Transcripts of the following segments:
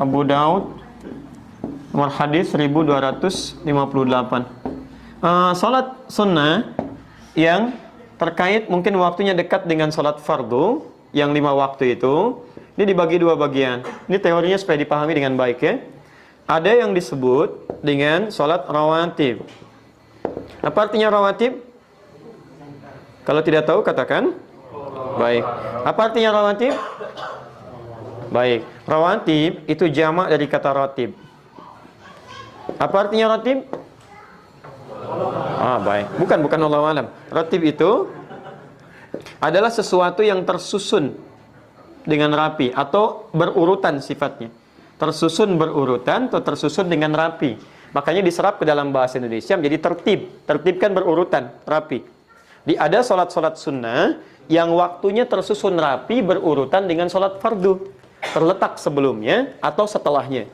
Abu Daud, nomor hadis 1258. Salat sunnah yang terkait mungkin waktunya dekat dengan salat fardu yang 5 waktu itu, ini dibagi 2 bagian. Ini teorinya supaya dipahami dengan baik ya. Ada yang disebut dengan salat rawatib. Apa artinya rawatib? Kalau tidak tahu katakan. Baik. Apa artinya rawatib? Baik. Rawatib itu jamak dari kata ratib. Apa artinya ratib? Baik. Bukan Allahu a'lam. Ratib itu adalah sesuatu yang tersusun dengan rapi atau berurutan sifatnya. Tersusun berurutan atau tersusun dengan rapi. Makanya diserap ke dalam bahasa Indonesia menjadi tertib. Tertib kan berurutan, rapi. Ada solat-solat sunnah yang waktunya tersusun rapi berurutan dengan solat fardu. Terletak sebelumnya atau setelahnya.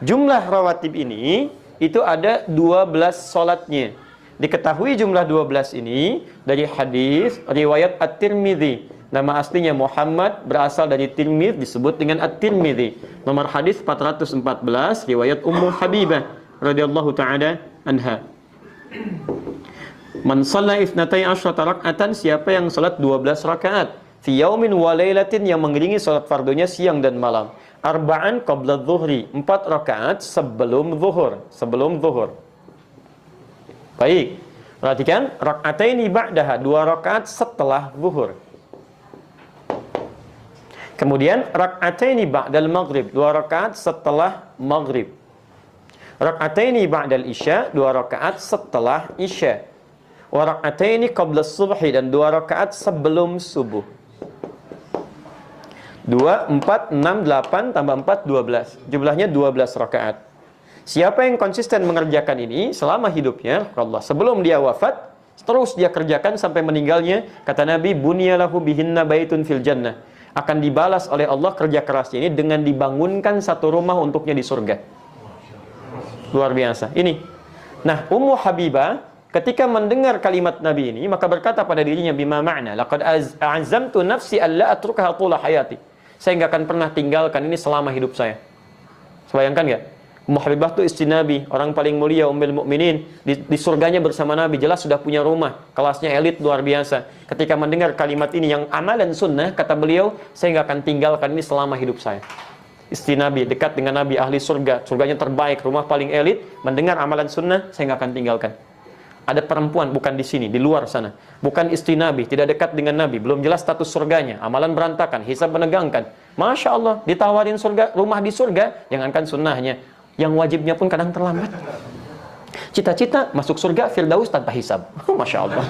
Jumlah rawatib ini itu ada 12 solatnya. Diketahui jumlah 12 ini dari hadis riwayat At-Tirmidzi. Nama aslinya Muhammad, berasal dari Tirmidzi, disebut dengan At-Tirmidzi. Nomor hadis 414 riwayat Ummu Habibah radhiyallahu taala anha. Man shalla 12 raka'atan, siapa yang salat 12 rakaat fi yaumin wa lailatin, yang mengiringi salat fardunya siang dan malam. Arba'an qabla dhuhri, 4 rakaat sebelum zuhur. Baik. Perhatikan, raka'ataini ba'daha, 2 rakaat setelah zuhur. Kemudian raka'ataini ba'dal maghrib, 2 rakaat setelah maghrib. Raka'ataini ba'dal isya, 2 rakaat setelah isya. Wa raka'ataini qabla subhi, dan 2 rakaat sebelum subuh. 2, 4, 6, 8 tambah 4, 12. Jumlahnya 12 rakaat. Siapa yang konsisten mengerjakan ini selama hidupnya, Allah, sebelum dia wafat, terus dia kerjakan sampai meninggalnya, kata Nabi, bunyalahu bihinna baitun fil jannah. Akan dibalas oleh Allah kerja kerasnya ini dengan dibangunkan satu rumah untuknya di surga. Luar biasa. Ini. Nah, Ummu Habibah ketika mendengar kalimat Nabi ini, maka berkata pada dirinya, bima ma'na, laqad azamtu nafsi alla atrukaha tula hayati. Saya nggak akan pernah tinggalkan ini selama hidup saya. Bayangkan nggak? Ummu Habibah itu istri Nabi, orang paling mulia, Ummul Mukminin, di surganya bersama Nabi, jelas sudah punya rumah, kelasnya elit luar biasa. Ketika mendengar kalimat ini yang amalan sunnah, kata beliau, saya nggak akan tinggalkan ini selama hidup saya. Istri Nabi, dekat dengan Nabi, ahli surga, surganya terbaik, rumah paling elit, mendengar amalan sunnah, saya nggak akan tinggalkan. Ada perempuan, bukan di sini, di luar sana, bukan istri Nabi, tidak dekat dengan Nabi, belum jelas status surganya, amalan berantakan, hisab menegangkan. Masya Allah, ditawarin surga, rumah di surga, jangankan sunnahnya, yang wajibnya pun kadang terlambat. Cita-cita masuk surga Firdaus tanpa hisab. Masya Allah.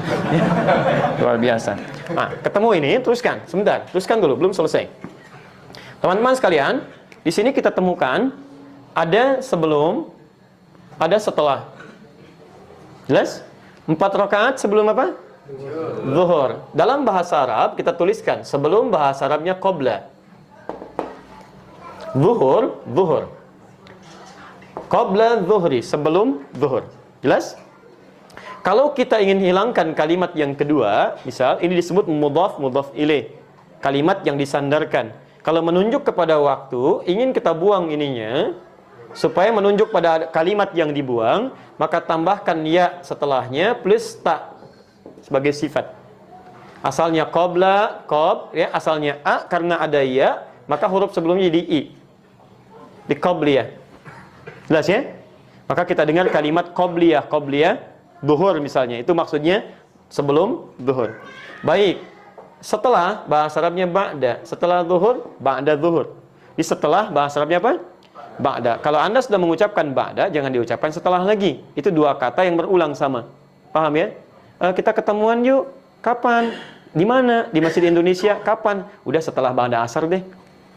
Luar biasa. Nah, ketemu ini, teruskan. Sebentar, teruskan dulu, belum selesai. Teman-teman sekalian, di sini kita temukan ada sebelum, ada setelah. Jelas? 4 rakaat sebelum apa? Zuhur. Dalam bahasa Arab kita tuliskan sebelum, bahasa Arabnya qabla. Zuhur. Qabla zuhri, sebelum zuhur. Jelas? Kalau kita ingin hilangkan kalimat yang kedua, misal ini disebut mudhaf ilaih, kalimat yang disandarkan. Kalau menunjuk kepada waktu, ingin kita buang ininya, supaya menunjuk pada kalimat yang dibuang, maka tambahkan ya setelahnya plus ta sebagai sifat. Asalnya qabla, ya, asalnya a, karena ada ya, maka huruf sebelumnya jadi i. Di qabliyah. Jelas ya? Maka kita dengar kalimat qabliyah, zuhur misalnya, itu maksudnya sebelum zuhur. Baik. Setelah, bahasa Arabnya ba'da. Setelah zuhur, ba'da zuhur. Di setelah, bahasa Arabnya apa? Ba'da. Kalau Anda sudah mengucapkan ba'da, jangan diucapkan setelah lagi. Itu 2 kata yang berulang sama. Paham ya? Kita ketemuan yuk. Kapan? Di mana? Di Masjid Indonesia. Kapan? Udah setelah ba'da asar deh.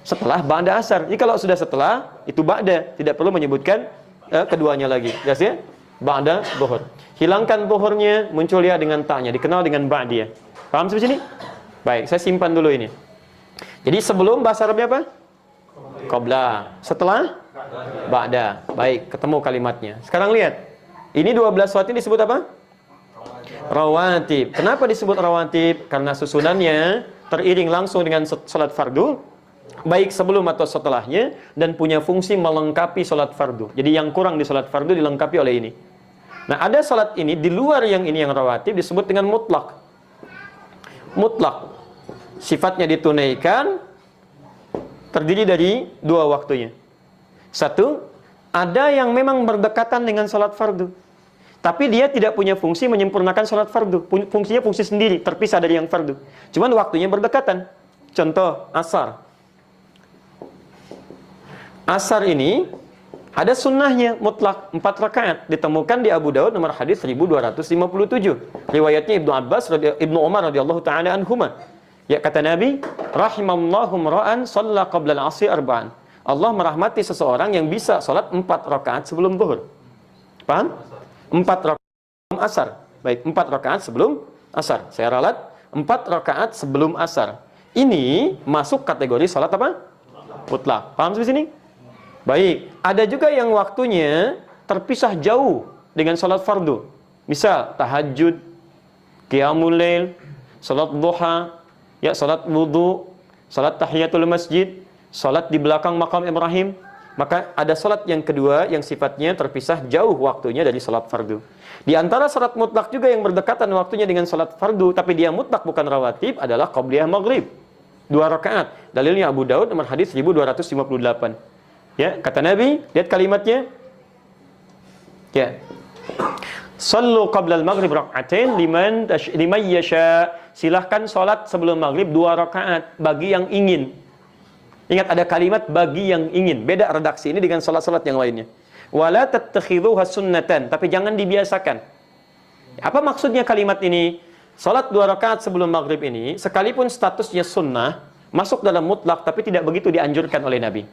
Setelah ba'da asar. Jadi kalau sudah setelah, itu ba'da. Tidak perlu menyebutkan keduanya lagi. Jelas ya? Ba'da zuhur. Hilangkan zuhurnya, muncul ya dengan ta'nya. Dikenal dengan ba'diyah. Paham sampai sini? Baik, saya simpan dulu ini. Jadi sebelum, bahasa Arabnya apa? Qabla. Setelah? Ba'da. Baik, ketemu kalimatnya. Sekarang lihat. Ini 12 sholat ini disebut apa? Rawatib. Kenapa disebut rawatib? Karena susunannya teriring langsung dengan sholat fardu baik sebelum atau setelahnya, dan punya fungsi melengkapi sholat fardu. Jadi yang kurang di sholat fardu dilengkapi oleh ini. Nah, ada sholat ini di luar yang ini yang rawatib disebut dengan mutlak. Mutlak, sifatnya ditunaikan, terdiri dari dua waktunya. Satu, ada yang memang berdekatan dengan sholat fardu, tapi dia tidak punya fungsi menyempurnakan sholat fardu. Fungsinya fungsi sendiri, terpisah dari yang fardu. Cuman waktunya berdekatan. Contoh, asar. Asar ini ada sunnahnya mutlak 4 rakaat, ditemukan di Abu Daud nomor hadis 1257. Riwayatnya Ibnu Umar radhiyallahu taala anhuma. Ya, kata Nabi, rahimallahu ra'an shalla qabla al-'asri arba'an. Allah merahmati seseorang yang bisa salat 4 rakaat sebelum zuhur. Paham? 4 rakaat sebelum asar. Baik, 4 rakaat sebelum asar. Saya ralat 4 rakaat sebelum asar. Ini masuk kategori salat apa? Mutlak. Paham sampai sini? Baik, ada juga yang waktunya terpisah jauh dengan salat fardu. Misal tahajud, qiyamul lail, salat duha, ya salat wudu, salat tahiyatul masjid, salat di belakang makam Ibrahim. Maka ada salat yang kedua yang sifatnya terpisah jauh waktunya dari salat fardu. Di antara salat mutlak juga yang berdekatan waktunya dengan salat fardu tapi dia mutlak bukan rawatib adalah qabliyah maghrib. 2 rakaat. Dalilnya Abu Daud nomor hadis 1258. Ya, kata Nabi, lihat kalimatnya. Ya. Sallu qabla al-maghrib rak'atain liman yasha. Silahkan salat sebelum maghrib 2 rakaat bagi yang ingin. Ingat ada kalimat bagi yang ingin. Beda redaksi ini dengan salat-salat yang lainnya. Wala tattakhidhuha sunnatan, tapi jangan dibiasakan. Apa maksudnya kalimat ini? Salat 2 rakaat sebelum maghrib ini sekalipun statusnya sunnah, masuk dalam mutlak tapi tidak begitu dianjurkan oleh Nabi.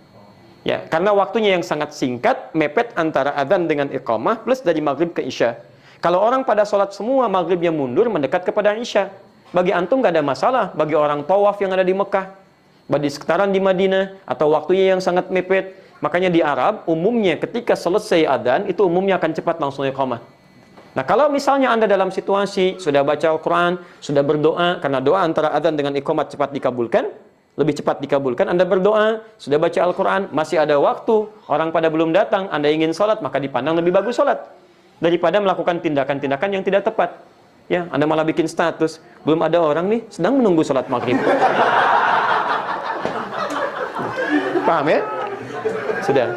Ya, karena waktunya yang sangat singkat, mepet antara adzan dengan iqamah plus dari maghrib ke isya. Kalau orang pada sholat semua maghribnya mundur mendekat kepada isya, bagi antum nggak ada masalah. Bagi orang tawaf yang ada di Mekah, bagi sekitaran di Madinah, atau waktunya yang sangat mepet, makanya di Arab umumnya ketika selesai adzan itu umumnya akan cepat langsung iqamah. Nah, kalau misalnya Anda dalam situasi sudah baca Al-Quran, sudah berdoa, karena doa antara adzan dengan iqamah cepat dikabulkan, lebih cepat dikabulkan. Anda berdoa, sudah baca Al-Quran, masih ada waktu, orang pada belum datang, Anda ingin sholat, maka dipandang lebih bagus sholat daripada melakukan tindakan-tindakan yang tidak tepat. Ya, Anda malah bikin status, belum ada orang nih, sedang menunggu sholat maghrib. Paham ya? Sudah.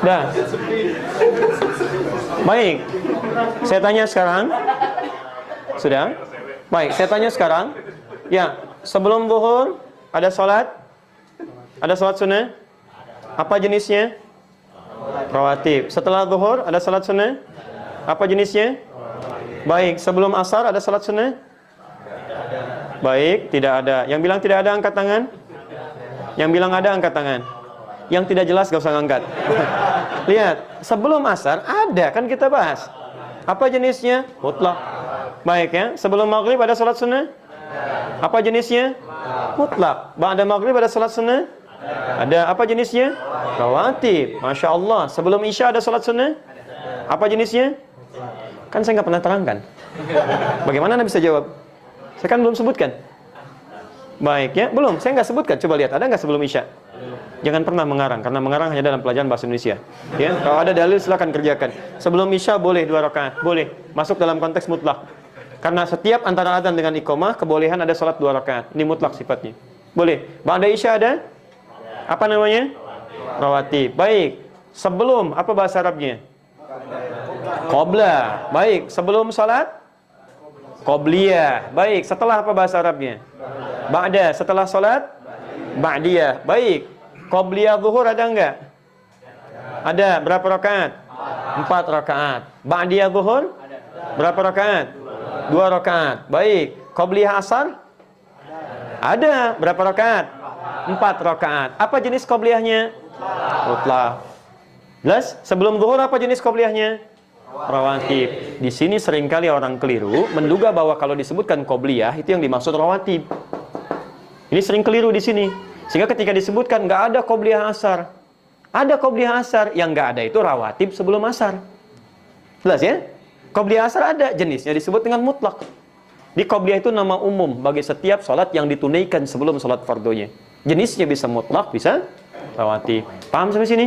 Dah. Baik, saya tanya sekarang. Sudah? Baik, saya tanya sekarang. Ya, sebelum zuhur ada sholat? Ada sholat sunnah? Apa jenisnya? Rawatib. Setelah zuhur ada sholat sunnah? Apa jenisnya? Baik, sebelum asar ada sholat sunnah? Baik, tidak ada. Yang bilang tidak ada angkat tangan? Yang bilang ada angkat tangan? Yang tidak jelas gak usah ngangkat. Lihat, sebelum asar ada, kan kita bahas. Apa jenisnya? Mutlak. Baik ya, sebelum maghrib ada salat sunnah? Apa jenisnya? Mutlak. Ba'da maghrib ada salat sunnah? Ada. Apa jenisnya? Rawatib. Masya Allah. Sebelum isya ada salat sunnah? Apa jenisnya? Kan saya nggak pernah terangkan. Bagaimana Anda bisa jawab? Saya kan belum sebutkan. Baik ya, belum. Saya nggak sebutkan. Coba lihat, ada nggak sebelum isya? Jangan pernah mengarang, karena mengarang hanya dalam pelajaran bahasa Indonesia. Ya, kalau ada dalil silakan kerjakan. Sebelum isya boleh 2 rakaat, boleh. Masuk dalam konteks mutlak. Karena setiap antara adzan dengan iqamah kebolehan ada salat 2 rakaat. Ini mutlak sifatnya. Boleh. Ba'da isya ada? Apa namanya? Rawatib. Baik. Sebelum apa bahasa Arabnya? Qabla. Baik. Sebelum salat? Qabliyah. Baik. Setelah apa bahasa Arabnya? Ba'da. Setelah salat? Ba'diyah. Baik. Qabliyah zuhur ada enggak? Ada. Berapa rakaat? 4 rakaat. Ba'diyah zuhur? Berapa rakaat? 2 rakaat. Baik. Qabliyah asar? Ada. Berapa rakaat? 4 rakaat. Apa jenis qabliyahnya? Mutlak. Jelas? Sebelum zuhur apa jenis qabliyahnya? Rawatib. Di sini seringkali orang keliru menduga bahwa kalau disebutkan qabliyah itu yang dimaksud rawatib. Ini sering keliru di sini. Sehingga ketika disebutkan nggak ada qobliyah asar. Ada qobliyah asar, yang nggak ada itu rawatib sebelum asar. Jelas ya? Qobliyah asar ada, jenisnya disebut dengan mutlak. Di qobliyah itu nama umum bagi setiap sholat yang ditunaikan sebelum sholat fardunya. Jenisnya bisa mutlak, bisa rawatib. Paham sampai sini?